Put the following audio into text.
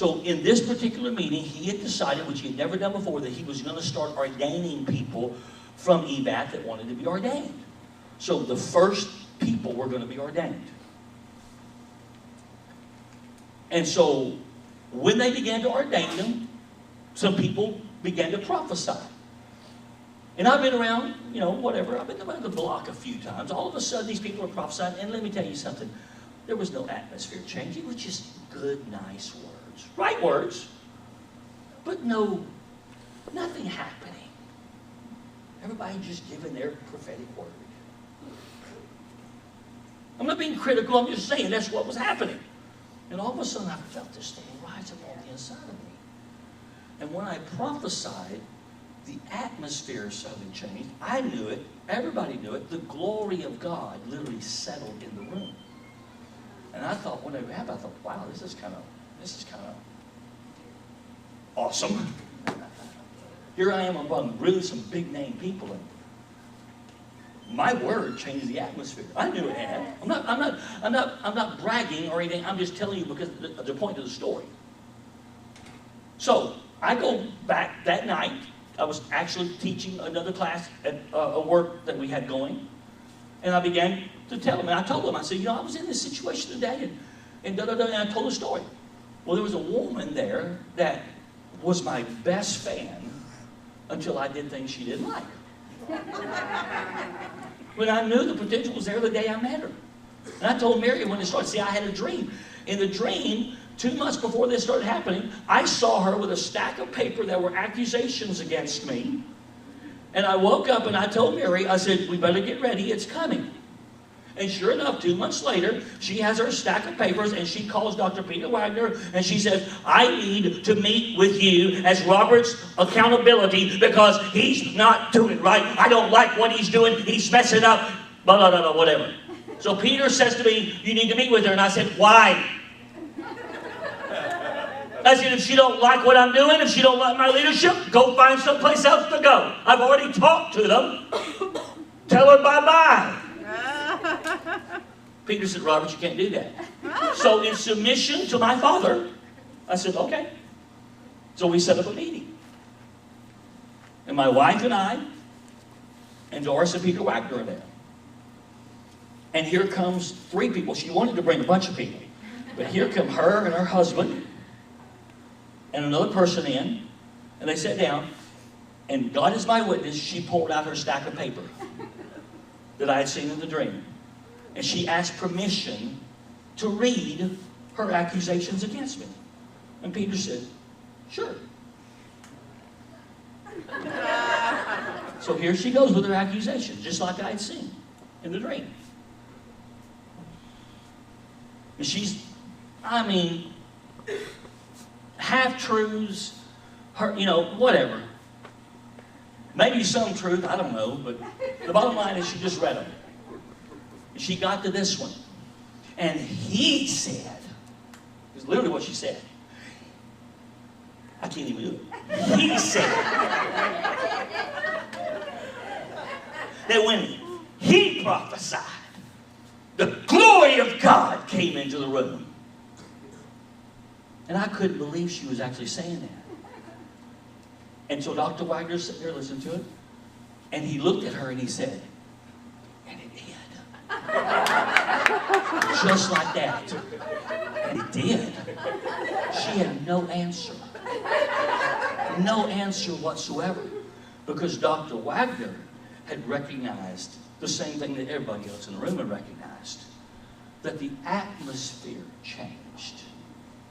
So in this particular meeting, he had decided, which he had never done before, that he was going to start ordaining people from EVAT that wanted to be ordained. So the first people were going to be ordained. And so when they began to ordain them, some people began to prophesy. And I've been around, you know, whatever. I've been around the block a few times. All of a sudden, these people are prophesying. And let me tell you something. There was no atmosphere change. It was just good, nice words. Right words. But nothing happening. Everybody just giving their prophetic word. I'm not being critical. I'm just saying that's what was happening. And all of a sudden, I felt this thing rise up on the inside of me. And when I prophesied, the atmosphere suddenly changed. I knew it. Everybody knew it. The glory of God literally settled in the room. And I thought, when it happened, I thought, wow, this is kind of awesome. Here I am among really some big name people, and my word changed the atmosphere. I knew it had. I'm not bragging or anything. I'm just telling you because the point of the story. So I go back that night. I was actually teaching another class at a work that we had going. And I began to tell them. And I told them, I said, you know, I was in this situation today. And I told a story. Well, there was a woman there that was my best fan until I did things she didn't like. When I knew the potential was there the day I met her. And I told Mary when it started, see, I had a dream. In the dream, 2 months before this started happening, I saw her with a stack of paper that were accusations against me. And I woke up and I told Mary, I said, we better get ready, it's coming. And sure enough, 2 months later, she has her stack of papers and she calls Dr. Peter Wagner and she says, I need to meet with you as Robert's accountability because he's not doing right. I don't like what he's doing. He's messing up, blah, blah, blah, blah, whatever. So Peter says to me, you need to meet with her. And I said, why? I said, if she don't like what I'm doing, if she don't like my leadership, go find someplace else to go. I've already talked to them. Tell her bye-bye. Peter said, Robert, you can't do that. So in submission to my father, I said, okay. So we set up a meeting. And my wife and I, and Doris and Peter Wagner are there. And here comes 3 people. She wanted to bring a bunch of people. But here come her and her husband and another person in. And they sat down. And God is my witness, she pulled out her stack of paper that I had seen in the dream. And she asked permission to read her accusations against me. And Peter said, sure. So here she goes with her accusations, just like I had seen in the dream. And she's, I mean, half-truths, her, you know, whatever. Maybe some truth, I don't know, but the bottom line is she just read them. She got to this one. And he said, it's literally what she said. I can't even do it. He said that when he prophesied, the glory of God came into the room. And I couldn't believe she was actually saying that. And so Dr. Wagner sat there, listened to it, and he looked at her and he said, and it did. Just like that. And it did. She had no answer. No answer whatsoever. Because Dr. Wagner had recognized the same thing that everybody else in the room had recognized. That the atmosphere changed.